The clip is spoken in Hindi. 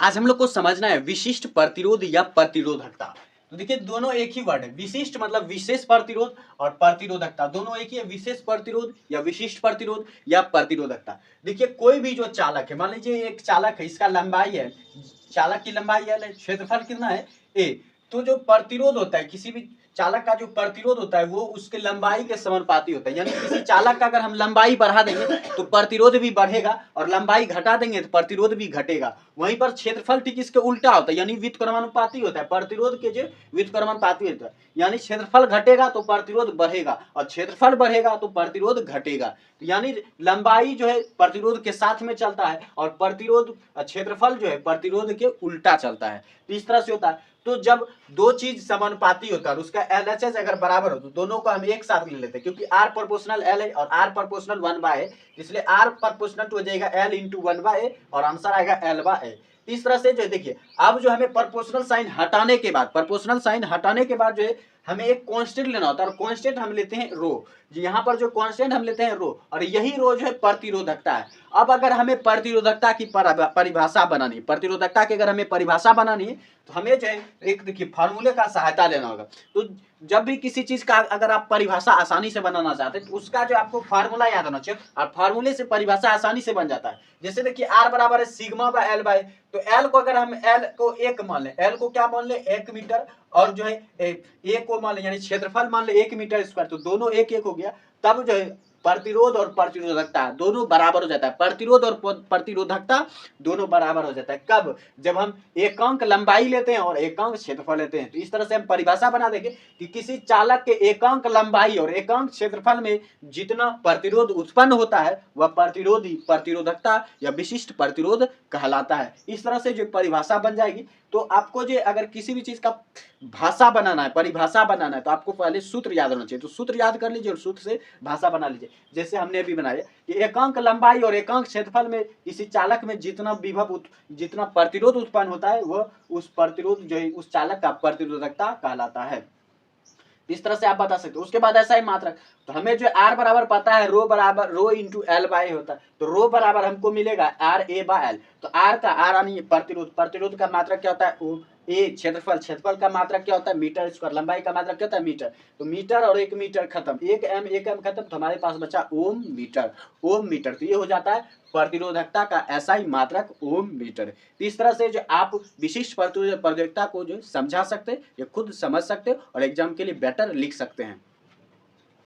आज हम लोग को समझना है विशिष्ट प्रतिरोध या प्रतिरोधकता। तो देखिए दोनों एक ही वर्ड है, विशिष्ट मतलब विशेष प्रतिरोध और प्रतिरोधकता दोनों एक ही है, विशेष प्रतिरोध या विशिष्ट प्रतिरोध या प्रतिरोधकता। देखिए कोई भी जो चालक है, मान लीजिए एक चालक है, इसका लंबाई है, चालक की लंबाई L है, क्षेत्रफल कितना है A। तो जो प्रतिरोध होता है, किसी भी चालक का जो प्रतिरोध होता है वो उसके लंबाई के समानुपाती होता है। यानी किसी चालक का अगर हम लंबाई बढ़ा देंगे तो प्रतिरोध भी बढ़ेगा और लंबाई घटा देंगे तो प्रतिरोध भी घटेगा। वहीं पर क्षेत्रफल ठीक इसके उल्टा होता है, यानी व्युत्क्रमानुपाती होता है। प्रतिरोध के जो व्युत्क्रमानुपाती होता है, यानी क्षेत्रफल घटेगा तो प्रतिरोध बढ़ेगा और क्षेत्रफल बढ़ेगा तो प्रतिरोध घटेगा। तो यानी लंबाई जो है प्रतिरोध के साथ में चलता है और प्रतिरोध क्षेत्रफल जो है प्रतिरोध के उल्टा चलता है। तो इस तरह से होता है। तो जब दो चीज समानुपाती होता है उसका LHS अगर बराबर हो तो दोनों को हम एक साथ ले लेते हैं, क्योंकि R प्रोपोर्शनल L है और R प्रोपोर्शनल 1/A, इसलिए R प्रोपोर्शनल हो जाएगा L इंटू 1/A और आंसर आएगा L/A। इस तरह से जो देखिए अब जो हमें प्रोपोर्शनल साइन हटाने के बाद, प्रोपोर्शनल साइन हटाने के बाद जो है हमें एक कांस्टेंट लेना होता है और कांस्टेंट हम लेते हैं रो। यहाँ पर जो कांस्टेंट हम लेते हैं रो, और यही रो जो है प्रतिरोधकता है। अब अगर हमें प्रतिरोधकता की परिभाषा बनानी है, प्रतिरोधकता की अगर हमें परिभाषा बनानी है तो हमें जो है एक देखिए फार्मूले का सहायता लेना होगा। तो जब भी किसी चीज का अगर आप परिभाषा आसानी से बनाना चाहते हैं तो उसका जो आपको फार्मूला याद होना चाहिए और फार्मूले से परिभाषा आसानी से बन जाता है। जैसे देखिए R बराबर है सिग्मा बाय L बाय, तो L को अगर हम L को एक मान लें, L को क्या मान लें 1 मीटर, और जो है A को मान लें यानी क्षेत्रफल मान लें 1 मीटर स्क्वायर, तो दोनों एक एक हो गया। तब जो है प्रतिरोध और प्रतिरोधकता दोनों बराबर हो जाता है, प्रतिरोध और प्रतिरोधकता दोनों बराबर हो जाता है। कब? जब हम एकांक लंबाई लेते हैं और एकांक क्षेत्रफल लेते हैं। तो इस तरह से हम परिभाषा बना देंगे कि किसी चालक के एकांक लंबाई और एकांक क्षेत्रफल में जितना प्रतिरोध उत्पन्न होता है वह प्रतिरोधी प्रतिरोधकता या विशिष्ट प्रतिरोध कहलाता है। इस तरह से जो परिभाषा बन जाएगी। तो आपको जो अगर किसी भी चीज का भाषा बनाना है, परिभाषा बनाना है, तो आपको पहले सूत्र याद होना चाहिए। तो सूत्र याद कर लीजिए और सूत्र से भाषा बना लीजिए। जैसे हमने अभी बनाया कि एकांक लंबाई और एकांक क्षेत्रफल में किसी चालक में जितना विभव जितना प्रतिरोध उत्पन्न होता है वह उस प्रतिरोध जो है उस चालक का प्रतिरोधकता कहलाता है। इस तरह से आप बता सकते हो। उसके बाद ऐसा ही मात्रक, तो हमें जो R बराबर पता है रो बराबर रो इंटू L बाय होता है, तो रो बराबर हमको मिलेगा RA बाय L। तो R का R यानी प्रतिरोध, प्रतिरोध का मात्रक क्या होता है A, क्षेत्रफल, क्षेत्रफल का मात्रक क्या होता है मीटर स्क्वायर, लंबाई का मात्रक क्या होता है मीटर। तो मीटर और 1 मीटर खत्म, 1 M खत्म, तो हमारे पास बचा ओम मीटर, ओम मीटर। तो ये हो जाता है प्रतिरोधकता का ऐसा ही मात्रक ओम मीटर। तो इस तरह से जो आप विशिष्ट प्रतिरोधकता को जो समझा सकते हैं या खुद समझ सकते हो और एग्जाम के लिए बेटर लिख सकते हैं।